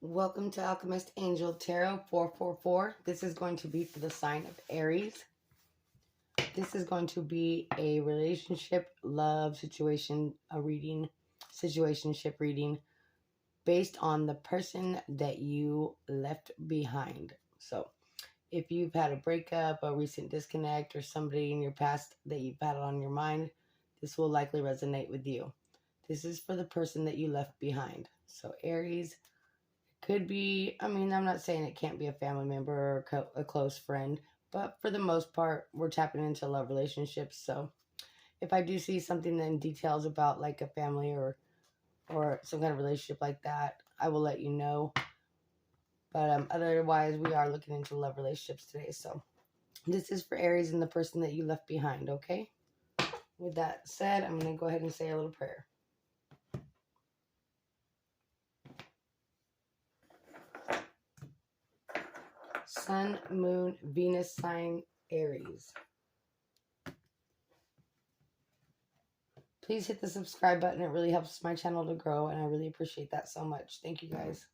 Welcome to Alchemist Angel Tarot 444. This is going to be for the sign of Aries. This is going to be a relationship, love situation, situationship reading based on the person that you left behind. So if you've had a breakup, a recent disconnect, or somebody in your past that you've had on your mind, this will likely resonate with you. This is for the person that you left behind. So Aries could be, I'm not saying it can't be a family member or a close friend, but for the most part, we're tapping into love relationships. So if I do see something in details about like a family or some kind of relationship like that, I will let you know. But otherwise, we are looking into love relationships today. So this is for Aries and the person that you left behind, okay? With that said, I'm going to go ahead and say a little prayer. Sun, Moon, Venus sign, Aries. Please hit the subscribe button. It really helps my channel to grow, and I really appreciate that so much. Thank you, guys.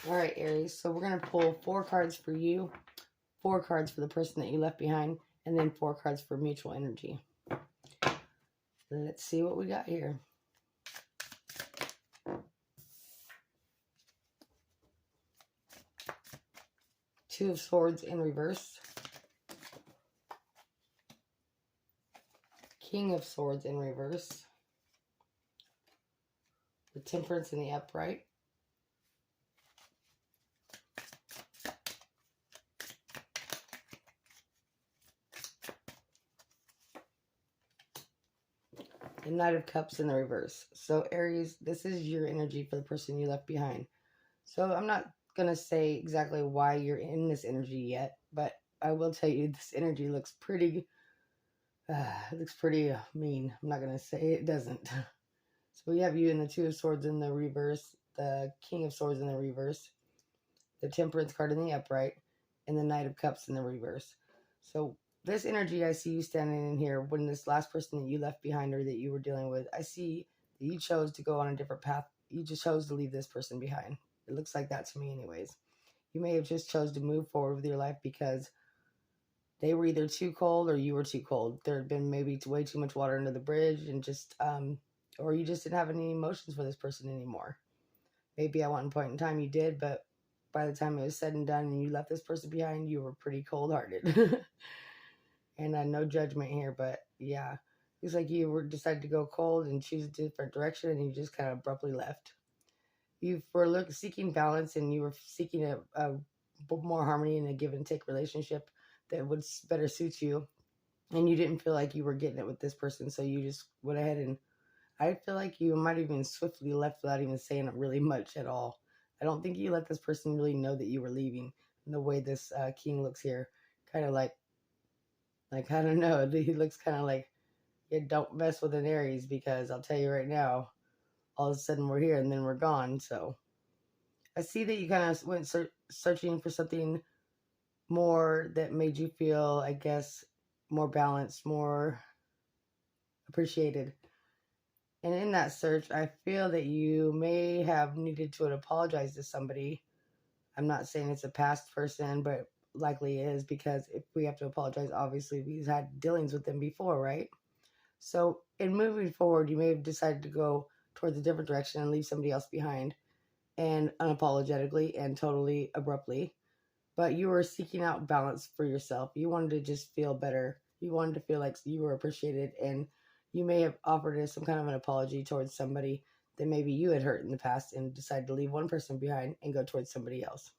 All right, Aries. So we're going to pull 4 cards for you, 4 cards for the person that you left behind, and then 4 cards for mutual energy. Let's see what we got here. Two of Swords in reverse. King of Swords in reverse. The Temperance in the upright. The Knight of Cups in the reverse. So Aries, this is your energy for the person you left behind. So I'm not going to say exactly why you're in this energy yet, but I will tell you this energy looks pretty mean. I'm not going to say it doesn't. So we have you in the Two of Swords in the reverse, the King of Swords in the reverse, the Temperance card in the upright, and the Knight of Cups in the reverse. So this energy, I see you standing in here when this last person that you left behind or that you were dealing with, I see that you chose to go on a different path. You just chose to leave this person behind. It looks like that to me anyways. You may have just chose to move forward with your life because they were either too cold or you were too cold. There had been maybe way too much water under the bridge and just, or you just didn't have any emotions for this person anymore. Maybe at one point in time you did, but by the time it was said and done and you left this person behind, you were pretty cold-hearted. And no judgment here, but yeah. It's like you were decided to go cold and choose a different direction and you just kind of abruptly left. You were seeking balance and you were seeking a more harmony in a give and take relationship that would better suit you. And you didn't feel like you were getting it with this person, so you just went ahead and I feel like you might have even swiftly left without even saying really much at all. I don't think you let this person really know that you were leaving. And the way this king looks here, kind of like, I don't know, he looks kind of like, yeah, don't mess with an Aries because I'll tell you right now, all of a sudden we're here and then we're gone. So I see that you kind of went searching for something more that made you feel, I guess, more balanced, more appreciated. And in that search, I feel that you may have needed to apologize to somebody. I'm not saying it's a past person, but likely is because if we have to apologize, obviously we've had dealings with them before, right? So in moving forward, you may have decided to go towards a different direction and leave somebody else behind and unapologetically and totally abruptly. But you were seeking out balance for yourself. You wanted to just feel better. You wanted to feel like you were appreciated, and you may have offered some kind of an apology towards somebody that maybe you had hurt in the past and decided to leave one person behind and go towards somebody else.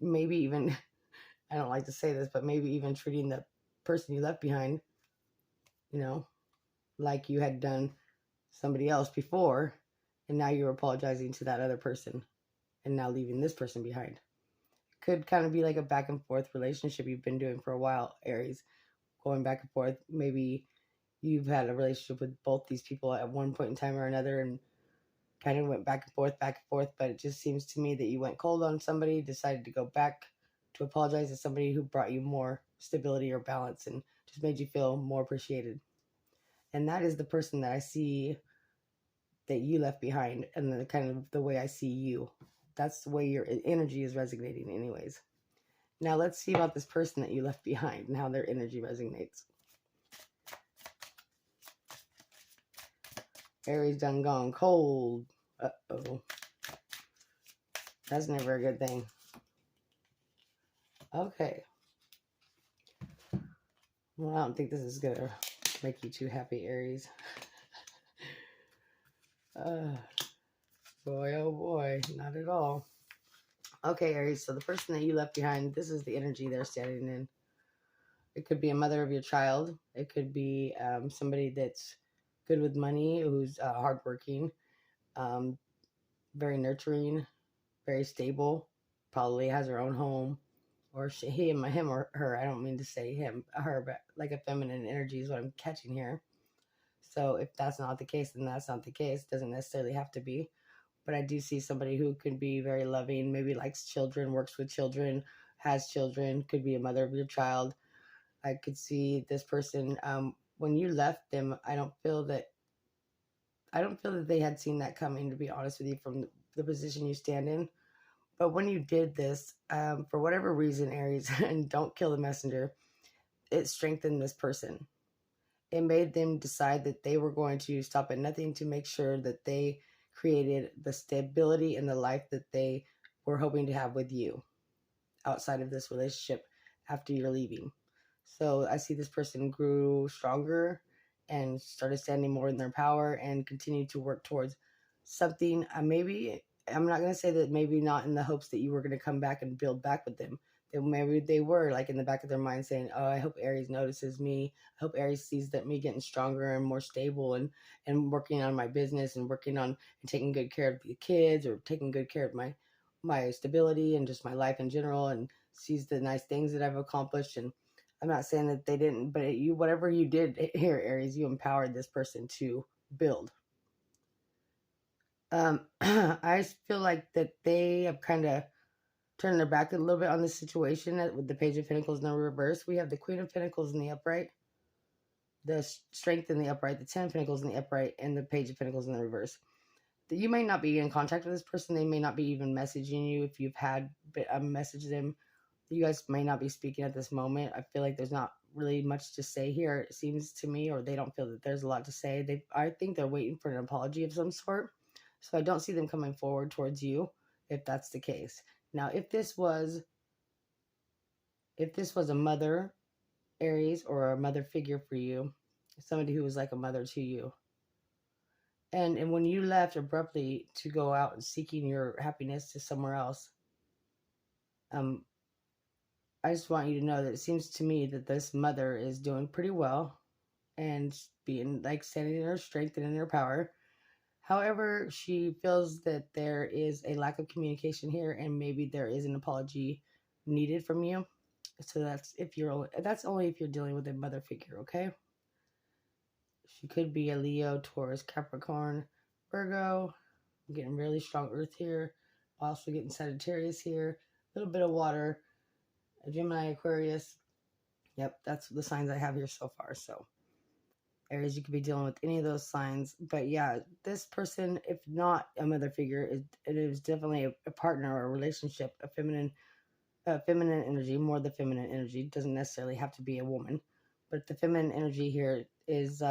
Maybe even, I don't like to say this, but maybe even treating the person you left behind, like you had done somebody else before, and now you're apologizing to that other person and now leaving this person behind. could kind of be like a back and forth relationship you've been doing for a while, Aries. Going back and forth. Maybe you've had a relationship with both these people at one point in time or another and kind of went back and forth, but it just seems to me that you went cold on somebody, decided to go back to apologize to somebody who brought you more stability or balance and just made you feel more appreciated. And that is the person that I see that you left behind, and the kind of the way I see you. That's the way your energy is resonating anyways. Now let's see about this person that you left behind and how their energy resonates. Aries done gone cold. Uh-oh. That's never a good thing. Okay. Well, I don't think this is going to make you too happy, Aries. Boy, oh boy, not at all. Okay, Aries, so the person that you left behind, this is the energy they're standing in. It could be a mother of your child. It could be somebody that's good with money, who's hardworking, very nurturing, very stable, probably has her own home, or him or her. I don't mean to say him, her, but like a feminine energy is what I'm catching here. So if that's not the case, then that's not the case. It doesn't necessarily have to be. But I do see somebody who could be very loving, maybe likes children, works with children, has children, could be a mother of your child. I could see this person, when you left them, I don't feel that they had seen that coming, to be honest with you, from the position you stand in. But when you did this, for whatever reason, Aries, and don't kill the messenger, it strengthened this person. It made them decide that they were going to stop at nothing to make sure that they created the stability in the life that they were hoping to have with you outside of this relationship after you're leaving. So I see this person grew stronger and started standing more in their power and continued to work towards something. Maybe, I'm not going to say that maybe not in the hopes that you were going to come back and build back with them. Maybe they were like in the back of their mind saying, oh, I hope Aries notices me. I hope Aries sees that me getting stronger and more stable and working on my business and working on and taking good care of the kids, or taking good care of my stability and just my life in general, and sees the nice things that I've accomplished. And I'm not saying that they didn't, but you, whatever you did here, Aries, you empowered this person to build. I feel like that they have kind of turned their back a little bit on the situation with the Page of Pentacles in the reverse. We have the Queen of Pentacles in the upright, the Strength in the upright, the Ten of Pentacles in the upright, and the Page of Pentacles in the reverse. You may not be in contact with this person. They may not be even messaging you. If you've had messaged them, you guys may not be speaking at this moment. I feel like there's not really much to say here, it seems to me, or they don't feel that there's a lot to say. I think they're waiting for an apology of some sort. So I don't see them coming forward towards you if that's the case. Now, if this was a mother, Aries, or a mother figure for you, somebody who was like a mother to you, and when you left abruptly to go out and seeking your happiness to somewhere else, I just want you to know that it seems to me that this mother is doing pretty well and being like standing in her strength and in her power. However, she feels that there is a lack of communication here, and maybe there is an apology needed from you. So that's only if you're dealing with a mother figure, okay? She could be a Leo, Taurus, Capricorn, Virgo. I'm getting really strong Earth here. Also getting Sagittarius here. A little bit of water. A Gemini, Aquarius. Yep, that's the signs I have here so far. So Aries, you could be dealing with any of those signs. But yeah, this person, if not a mother figure, it is definitely a partner or a relationship, a feminine energy, more the feminine energy. It doesn't necessarily have to be a woman. But the feminine energy here is,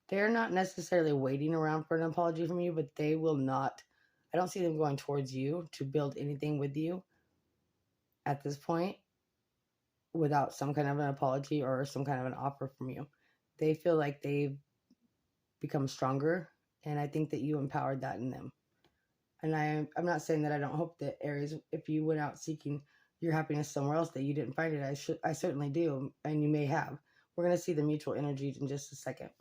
they're not necessarily waiting around for an apology from you, but they will not, I don't see them going towards you to build anything with you at this point without some kind of an apology or some kind of an offer from you. They feel like they've become stronger, and I think that you empowered that in them. And I'm not saying that I don't hope that Aries, if you went out seeking your happiness somewhere else, that you didn't find it. I certainly do, and you may have. We're going to see the mutual energies in just a second.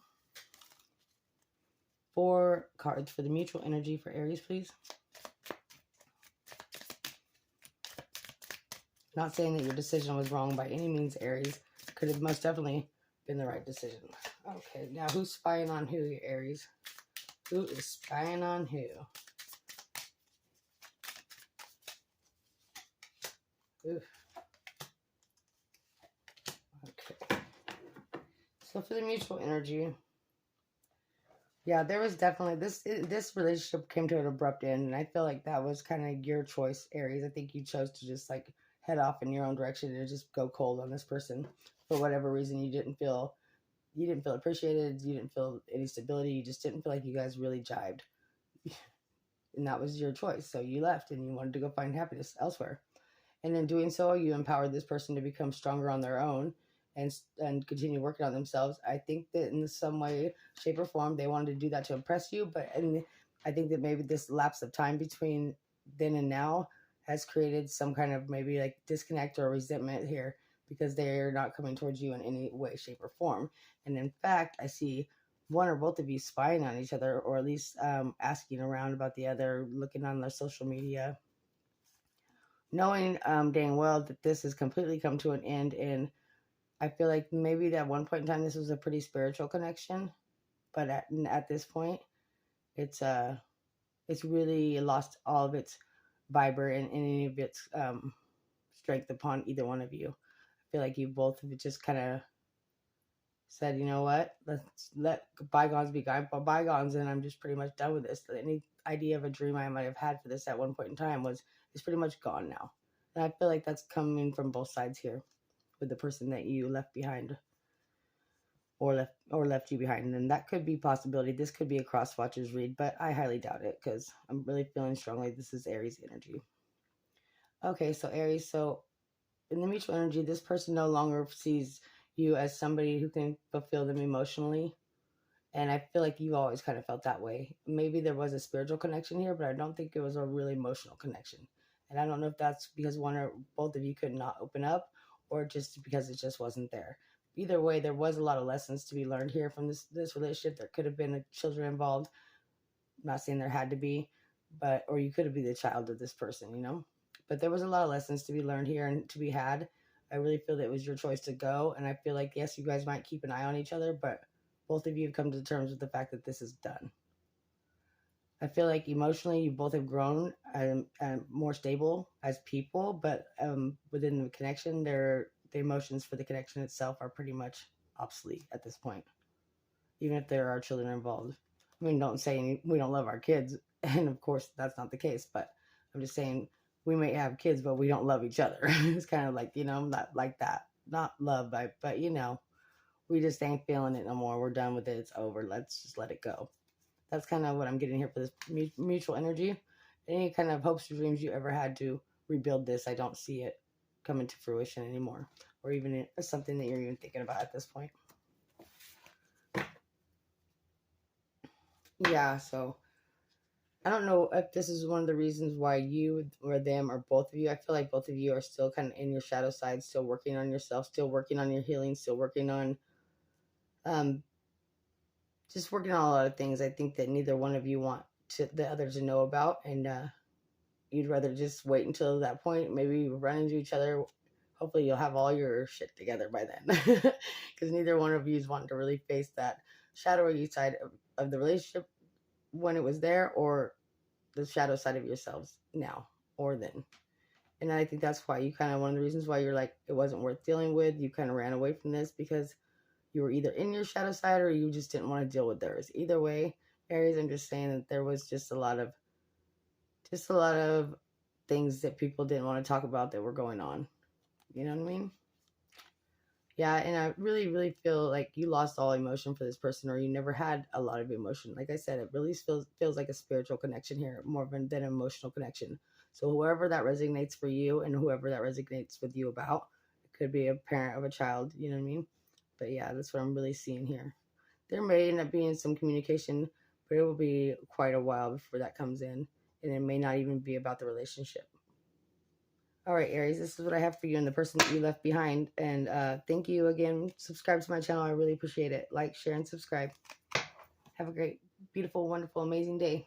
4 cards for the mutual energy for Aries, please. Not saying that your decision was wrong by any means, Aries. Could have most definitely been the right decision. Okay, now who's spying on who, Aries? Who is spying on who? Oof. Okay. So for the mutual energy, yeah, there was definitely this relationship came to an abrupt end, and I feel like that was kind of your choice, Aries. I think you chose to just like head off in your own direction and just go cold on this person for whatever reason. You didn't feel appreciated. You didn't feel any stability. You just didn't feel like you guys really jived, and that was your choice. So you left, and you wanted to go find happiness elsewhere. And in doing so, you empowered this person to become stronger on their own and continue working on themselves. I think that in some way, shape, or form, they wanted to do that to impress you. But I think that maybe this lapse of time between then and now has created some kind of maybe like disconnect or resentment here because they're not coming towards you in any way, shape, or form. And in fact, I see one or both of you spying on each other, or at least asking around about the other, looking on their social media, knowing dang well that this has completely come to an end. And I feel like maybe at one point in time this was a pretty spiritual connection, but at this point it's really lost all of its viber and any of its strength upon either one of you. I feel like you both have just kind of said, you know what, let's let bygones be bygones, and I'm just pretty much done with this. Any idea of a dream I might have had for this at one point in time is pretty much gone now. And I feel like that's coming from both sides here with the person that you left behind or left you behind. And that could be a possibility. This could be a cross watchers read, but I highly doubt it because I'm really feeling strongly this is Aries energy. Okay, so Aries, so in the mutual energy, this person no longer sees you as somebody who can fulfill them emotionally. And I feel like you've always kind of felt that way. Maybe there was a spiritual connection here, but I don't think it was a really emotional connection. And I don't know if that's because one or both of you could not open up, or just because it just wasn't there. Either way, there was a lot of lessons to be learned here from this relationship. There could have been children involved. I'm not saying there had to be, but or you could have been the child of this person, you know. But there was a lot of lessons to be learned here and to be had. I really feel that it was your choice to go, and I feel like yes, you guys might keep an eye on each other, but both of you have come to terms with the fact that this is done. I feel like emotionally you both have grown and more stable as people, but within the connection, the emotions for the connection itself are pretty much obsolete at this point, even if there are children involved. I mean, don't say we don't love our kids, and of course that's not the case, but I'm just saying we may have kids, but we don't love each other. It's kind of like, you know, not like that. Not love, but you know, we just ain't feeling it no more. We're done with it. It's over. Let's just let it go. That's kind of what I'm getting here for this mutual energy. Any kind of hopes or dreams you ever had to rebuild this, I don't see it coming to fruition anymore, or even something that you're even thinking about at this point. Yeah, so I don't know if this is one of the reasons why you or them or both of you, I feel like both of you are still kind of in your shadow side, still working on yourself, still working on your healing, still working on just working on a lot of things I think that neither one of you want the other to know about, and you'd rather just wait until that point, maybe run into each other. Hopefully you'll have all your shit together by then, because neither one of you is wanting to really face that shadowy side of the relationship when it was there, or the shadow side of yourselves now or then. And I think that's why you kind of, one of the reasons why you're like, it wasn't worth dealing with. You kind of ran away from this because you were either in your shadow side or you just didn't want to deal with theirs. Either way, Aries, I'm just saying that there was just a lot of things that people didn't want to talk about that were going on. You know what I mean? Yeah, and I really, really feel like you lost all emotion for this person, or you never had a lot of emotion. Like I said, it really feels like a spiritual connection here, more than an emotional connection. So whoever that resonates for you, and whoever that resonates with you about, it could be a parent of a child, you know what I mean? But yeah, that's what I'm really seeing here. There may end up being some communication, but it will be quite a while before that comes in, and it may not even be about the relationship. All right, Aries, this is what I have for you and the person that you left behind. And thank you again. Subscribe to my channel. I really appreciate it. Like, share, and subscribe. Have a great, beautiful, wonderful, amazing day.